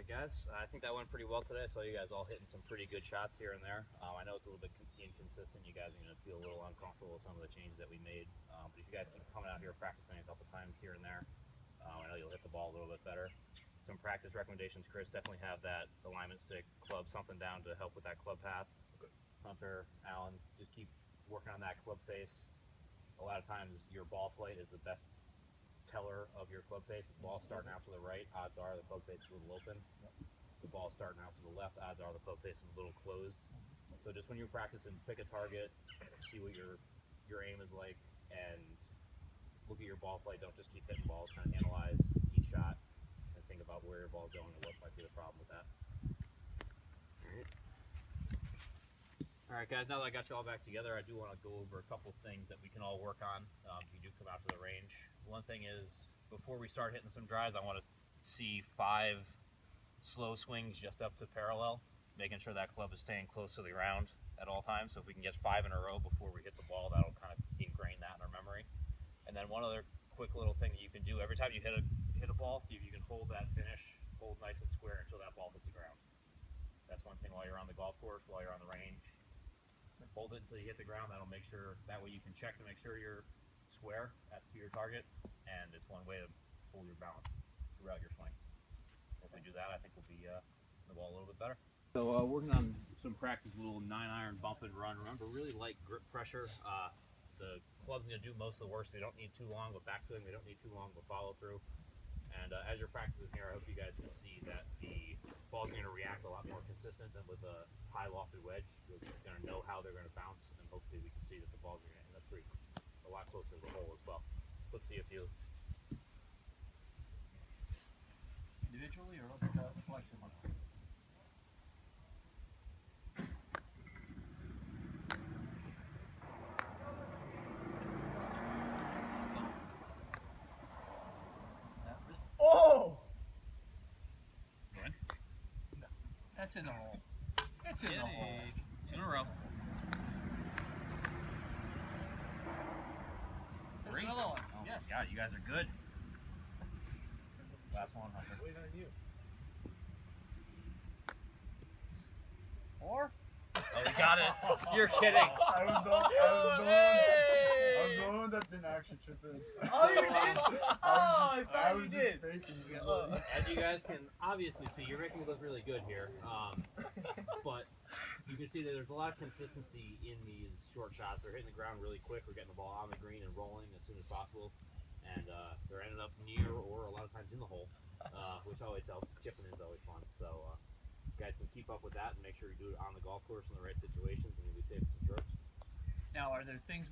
Alright guys, I think that went pretty well today. I saw you guys all hitting some pretty good shots here and there. I know it's a little bit inconsistent. You guys are going to feel a little uncomfortable with some of the changes that we made. But if you guys keep coming out here practicing a couple times here and there, I know you'll hit the ball a little bit better. Some practice recommendations, Chris, definitely have that alignment stick, club something down to help with that club path. Okay. Hunter, Alan, just keep working on that club face. A lot of times your ball flight is the best teller of your club face. If the ball's starting out to the right, odds are the club face is a little open. If the ball's starting out to the left, odds are the club face is a little closed. So just when you're practicing, pick a target, see what your aim is like, and look at your ball flight. Don't just keep hitting balls. Kind of analyze each shot and think about where your ball's going and what might be the problem with that. Alright guys, now that I got you all back together, I do want to go over a couple things that we can all work on if you do come out to the range. One thing is, before we start hitting some drives, I want to see 5 slow swings just up to parallel, making sure that club is staying close to the ground at all times. So if we can get 5 in a row before we hit the ball, that'll kind of ingrain that in our memory. And then one other quick little thing that you can do, every time you hit a ball, see if you can hold that finish, hold nice and square until that ball hits the ground. That's one thing while you're on the golf course, while you're on the range. Hold it until you hit the ground. That'll make sure, that way you can check to make sure you're square to your target, and it's one way to hold your balance throughout your swing. If we do that, I think we'll be the ball a little bit better. So working on some practice, little 9-iron bump and run. Remember, really light grip pressure. The club's going to do most of the work. So they don't need too long of a backswing. They don't need too long of a follow through. And as you're practicing here, I hope you guys can see that the ball's going to react a lot more consistent than with a high lofted wedge. You're going to know how they're going to bounce, and hopefully we can see that the balls are going to end up a lot closer to the hole as well. Let's see a few. Individually or collectively? Oh! Go in. No. That's in the hole. That's in the hole. 2 in a row. There's another one. Oh Yes. my God, you guys are good. Last one, Hunter. Wait on you. 4? Oh, you got it. You're kidding. I was the one that didn't actually chip in. Oh, you did? I thought you did. Just faking it. As you guys can obviously see, you're making me look really good here. But you can see that there's a lot of consistency in these short shots. They're hitting the ground really quick. We're getting the ball on the green and rolling as soon as possible. And they're ending up near or a lot of times in the hole, which always helps. Chipping in is always fun. So you guys can keep up with that and make sure you do it on the golf course in the right situations and you'll be safe with some strokes. Now, are there things